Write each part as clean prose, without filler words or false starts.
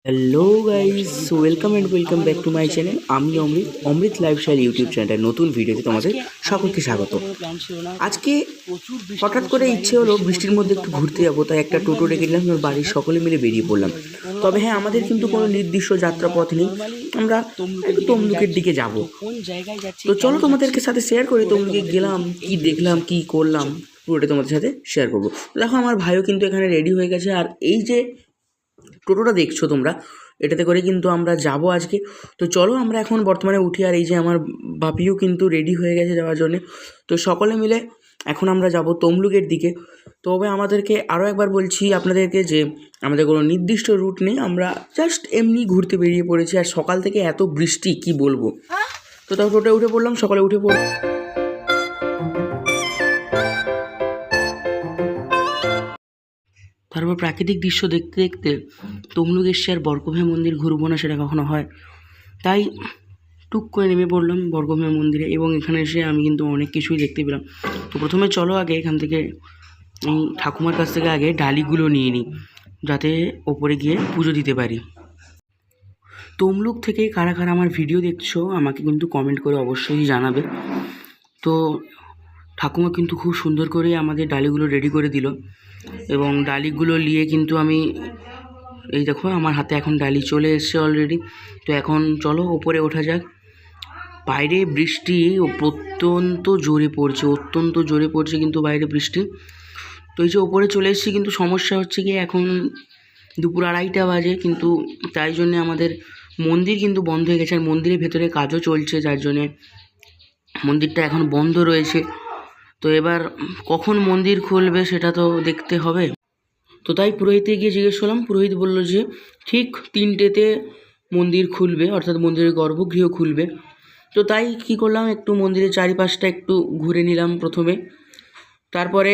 Hello guys, welcome and welcome back to my channel. আমি অমৃত lifestyle YouTube চ্যানেলের নতুন ভিডিওতে তোমাদের সকলকে স্বাগত। আজকে হঠাৎ করে ইচ্ছে হলো বৃষ্টির মধ্যে একটু ঘুরতে যাবো, তাই একটা টোটো ডেকে নিলাম, বাড়ির সকলে মিলে বেরিয়ে পড়লাম। তবে হ্যাঁ, আমাদের কিন্তু কোনো নির্দিষ্ট যাত্রাপথ নেই, আমরা একটু তমলুকের দিকে যাব। তো চলো তোমাদেরকে সাথে শেয়ার করি তমলুকে গেলাম, কি দেখলাম, কি করলাম, পুরোটা তোমাদের সাথে শেয়ার করবো। দেখো, আমার ভাইও কিন্তু এখানে রেডি হয়ে গেছে, আর এই যে টোটোটা দেখছো তোমরা, এটাতে করে কিন্তু আমরা যাব আজকে। তো চলো আমরা এখন বর্তমানে উঠি, আর এই যে আমার বাপিও কিন্তু রেডি হয়ে গেছে যাওয়ার জন্যে। তো সকলে মিলে এখন আমরা যাব তমলুকের দিকে। তবে আমাদেরকে আরও একবার বলছি আপনাদেরকে যে আমাদের কোনো নির্দিষ্ট রুট নেই, আমরা জাস্ট এমনি ঘুরতে বেরিয়ে পড়েছি। আর সকাল থেকে এত বৃষ্টি কি বলবো। তো তাও টোটোয় উঠে পড়লাম, সকালে উঠে পড়লাম। তারপর প্রাকৃতিক দৃশ্য দেখতে দেখতে তমলুক এসছি, আর বর্গভীমা মন্দির ঘুরবো না সেটা কখনো হয়, তাই টুক করে নেমে পড়লাম বর্গভীমা মন্দিরে। এবং এখানে এসে আমি কিন্তু অনেক কিছুই দেখতে পেলাম। তো প্রথমে চলো আগে এখান থেকে এই ঠাকুমার কাছ থেকে আগে ডালিগুলো নিয়ে নিই, যাতে ওপরে গিয়ে পুজো দিতে পারি। তমলুক থেকে কারা কারা আমার ভিডিও দেখছো আমাকে কিন্তু কমেন্ট করে অবশ্যই জানাবে। তো ঠাকুমা কিন্তু খুব সুন্দর করে আমাদের ডালিগুলো রেডি করে দিল, এবং ডালিগুলো নিয়ে কিন্তু আমি, এই দেখো আমার হাতে এখন ডালি চলে এসছে অলরেডি। তো এখন চলো ওপরে ওঠা যাক। বাইরে বৃষ্টি অত্যন্ত জোরে পড়ছে কিন্তু বাইরে বৃষ্টি। তো এই যে ওপরে চলে এসেছি, কিন্তু সমস্যা হচ্ছে কি এখন দুপুর 2:30 বাজে, কিন্তু তাই জন্যে আমাদের মন্দির কিন্তু বন্ধ হয়ে গেছে, আর মন্দিরের ভেতরে কাজও চলছে, যার জন্যে মন্দিরটা এখন বন্ধ রয়েছে। তো এবার কখন মন্দির খুলবে সেটা তো দেখতে হবে। তো তাই পুরোহিতে গিয়ে জিজ্ঞেস করলাম, পুরোহিত বলল যে ঠিক 3টেতে মন্দির খুলবে, অর্থাৎ মন্দিরের গর্ভগৃহ খুলবে। তো তাই কি করলাম, একটু মন্দিরের চারিপাশটা একটু ঘুরে নিলাম প্রথমে। তারপরে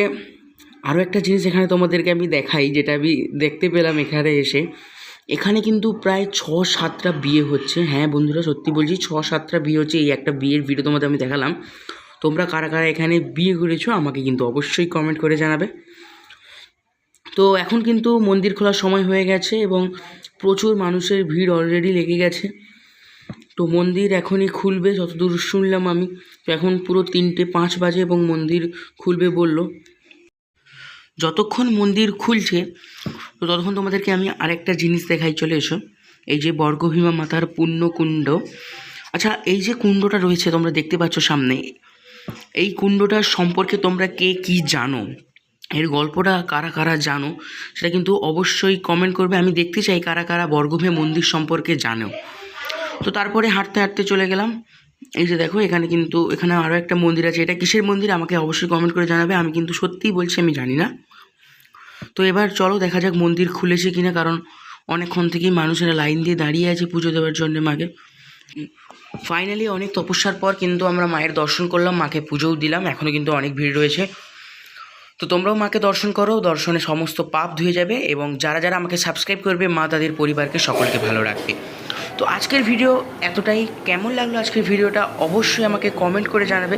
আরও একটা জিনিস এখানে তোমাদেরকে আমি দেখাই, যেটা আমি দেখতে পেলাম এখানে এসে। এখানে কিন্তু প্রায় 6-7টা বিয়ে হচ্ছে। হ্যাঁ বন্ধুরা, সত্যি বলছি, 6-7টা বিয়ে হচ্ছে। এই একটা বিয়ের ভিডিও তোমাদের আমি দেখালাম। তোমরা কারা কারা এখানে বিয়ে করেছো আমাকে কিন্তু অবশ্যই কমেন্ট করে জানাবে। তো এখন কিন্তু মন্দির খোলার সময় হয়ে গেছে, এবং প্রচুর মানুষের ভিড় অলরেডি লেগে গেছে। তো মন্দির এখনই খুলবে যতদূর শুনলাম আমি। তো এখন পুরো 3:05 বাজে এবং মন্দির খুলবে বলল। যতক্ষণ মন্দির খুলছে তো ততক্ষণ তোমাদেরকে আমি আরেকটা জিনিস দেখাই, চলে এসো। এই যে বর্গভীমা মাতার পুণ্যকুণ্ড। আচ্ছা, এই যে কুণ্ডটা রয়েছে তোমরা দেখতে পাচ্ছ সামনে, এই কুণ্ডটার সম্পর্কে তোমরা কে কী জানো, এর গল্পটা কারা কারা জানো সেটা কিন্তু অবশ্যই কমেন্ট করবে। আমি দেখতে চাই কারা কারা বর্গভীমা মন্দির সম্পর্কে জানো। তো তারপরে হাঁটতে হাঁটতে চলে গেলাম। এই যে দেখো, এখানে আরও একটা মন্দির আছে। এটা কিসের মন্দির আমাকে অবশ্যই কমেন্ট করে জানাবে। আমি কিন্তু সত্যিই বলছি, আমি জানি না। তো এবার চলো দেখা যাক মন্দির খুলেছে কিনা, কারণ অনেকক্ষণ থেকেই মানুষেরা লাইন দিয়ে দাঁড়িয়ে আছে পুজো দেওয়ার জন্য মাকে। ফাইনালি অনেক তপস্যার পর কিন্তু আমরা মায়ের দর্শন করলাম, মাকে পুজোও দিলাম। এখনও কিন্তু অনেক ভিড় রয়েছে। তো তোমরাও মাকে দর্শন করো, দর্শনে সমস্ত পাপ ধুয়ে যাবে, এবং যারা যারা আমাকে সাবস্ক্রাইব করবে মা তাদের পরিবারকে সকলকে ভালো রাখবে। তো আজকের ভিডিও এতটাই। কেমন লাগলো আজকের ভিডিওটা অবশ্যই আমাকে কমেন্ট করে জানাবে।